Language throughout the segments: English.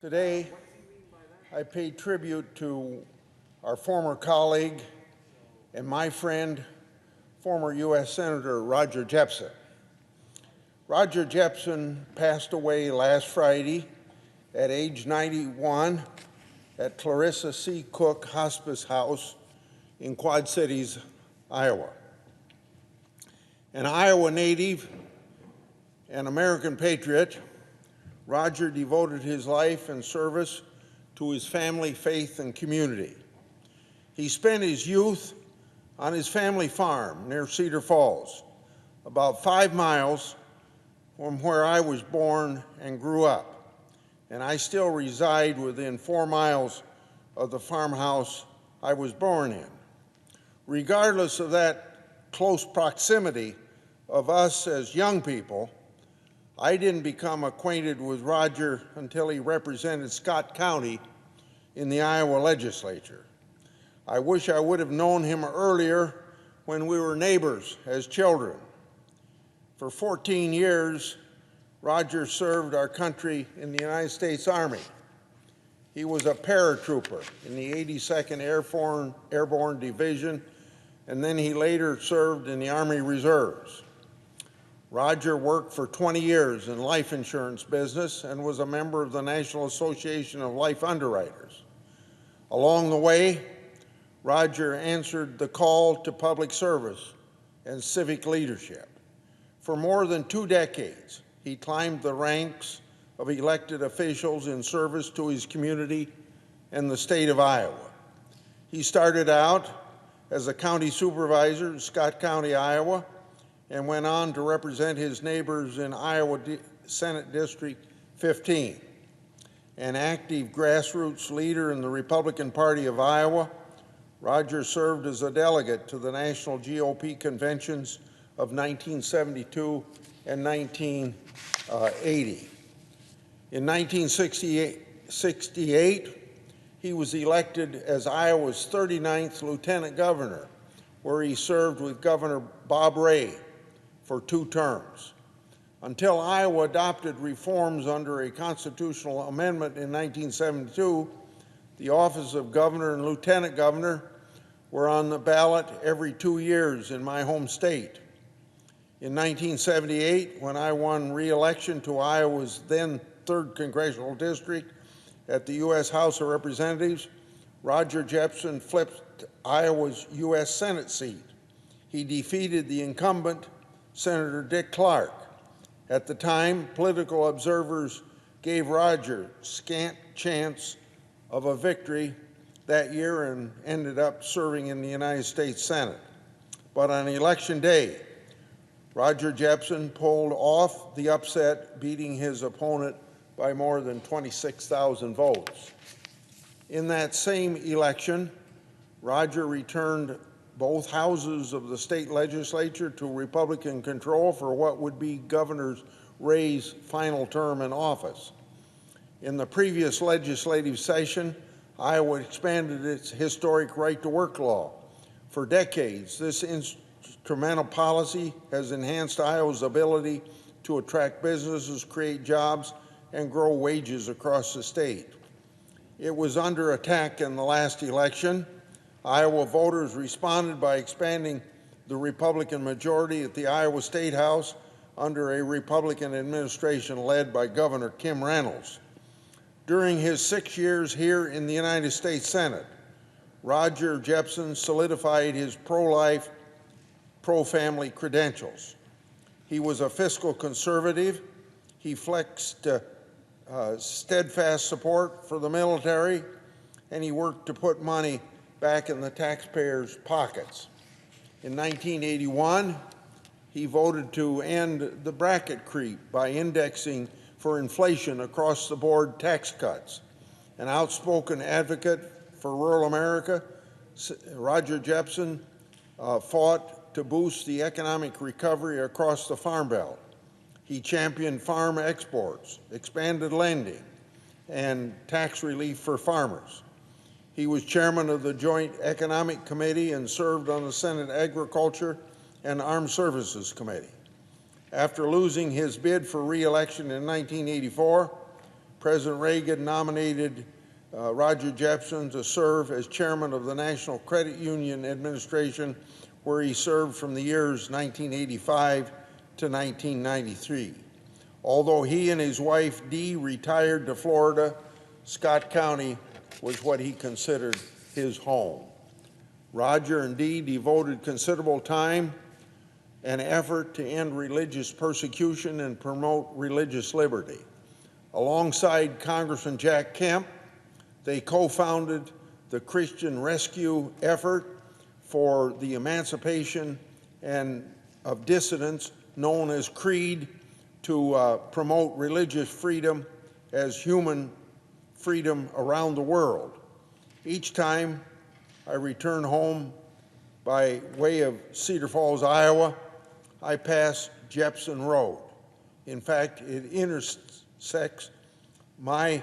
Today, I pay tribute to our former colleague and my friend, former U.S. Senator Roger Jepsen. Roger Jepsen passed away last Friday at age 91 at Clarissa C. Cook Hospice House in Quad Cities, Iowa. An Iowa native and American patriot, Roger devoted his life and service to his family, faith, and community. He spent his youth on his family farm near Cedar Falls, about 5 miles from where I was born and grew up, and I still reside within 4 miles of the farmhouse I was born in. Regardless of that close proximity of us as young people, I didn't become acquainted with Roger until he represented Scott County in the Iowa legislature. I wish I would have known him earlier when we were neighbors as children. For 14 years, Roger served our country in the United States Army. He was a paratrooper in the 82nd Airborne Division, and then he later served in the Army Reserves. Roger worked for 20 years in life insurance business and was a member of the National Association of Life Underwriters. Along the way, Roger answered the call to public service and civic leadership. For more than 2 decades, he climbed the ranks of elected officials in service to his community and the state of Iowa. He started out as a county supervisor in Scott County, Iowa, and went on to represent his neighbors in Iowa Senate District 15. An active grassroots leader in the Republican Party of Iowa, Roger served as a delegate to the national GOP conventions of 1972 and 1980. In 1968, he was elected as Iowa's 39th lieutenant governor, where he served with Governor Bob Ray for 2 terms. Until Iowa adopted reforms under a constitutional amendment in 1972, the office of governor and lieutenant governor were on the ballot every 2 years in my home state. In 1978, when I won re-election to Iowa's then 3rd congressional district at the U.S. House of Representatives, Roger Jepsen flipped Iowa's U.S. Senate seat. He defeated the incumbent Senator Dick Clark. At the time, political observers gave Roger scant chance of a victory that year and ended up serving in the United States Senate. But on election day, Roger Jepsen pulled off the upset, beating his opponent by more than 26,000 votes. In that same election, Roger returned both houses of the state legislature to Republican control for what would be Governor Ray's final term in office. In the previous legislative session, Iowa expanded its historic right-to-work law. For decades, this instrumental policy has enhanced Iowa's ability to attract businesses, create jobs, and grow wages across the state. It was under attack in the last election. Iowa voters responded by expanding the Republican majority at the Iowa State House under a Republican administration led by Governor Kim Reynolds. During his 6 years here in the United States Senate, Roger Jepsen solidified his pro-life, pro-family credentials. He was a fiscal conservative. He flexed steadfast support for the military, and he worked to put money back in the taxpayers' pockets. In 1981, he voted to end the bracket creep by indexing for inflation across-the-board tax cuts. An outspoken advocate for rural America, Roger Jepsen fought to boost the economic recovery across the Farm Belt. He championed farm exports, expanded lending, and tax relief for farmers. He was chairman of the Joint Economic Committee and served on the Senate Agriculture and Armed Services Committee. After losing his bid for re-election in 1984, President Reagan nominated Roger Jepsen to serve as chairman of the National Credit Union Administration, where he served from the years 1985 to 1993. Although he and his wife Dee retired to Florida, Scott County was what he considered his home. Roger and Dee devoted considerable time and effort to end religious persecution and promote religious liberty. Alongside Congressman Jack Kemp, they co-founded the Christian Rescue Effort for the Emancipation of Dissidents, known as CREED, to promote religious freedom as human freedom around the world. Each time I return home by way of Cedar Falls, Iowa, I pass Jepsen Road. In fact, it intersects my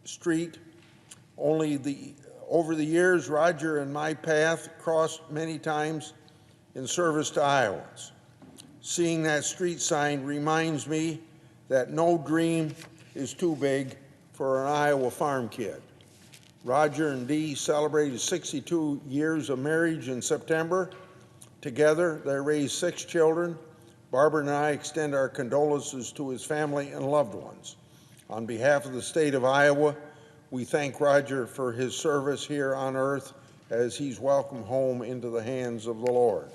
street. Over the years, Roger and my path crossed many times in service to Iowans. Seeing that street sign reminds me that no dream is too big for an Iowa farm kid. Roger and Dee celebrated 62 years of marriage in September. Together, they raised 6 children. Barbara and I extend our condolences to his family and loved ones. On behalf of the state of Iowa, we thank Roger for his service here on earth as he's welcomed home into the hands of the Lord.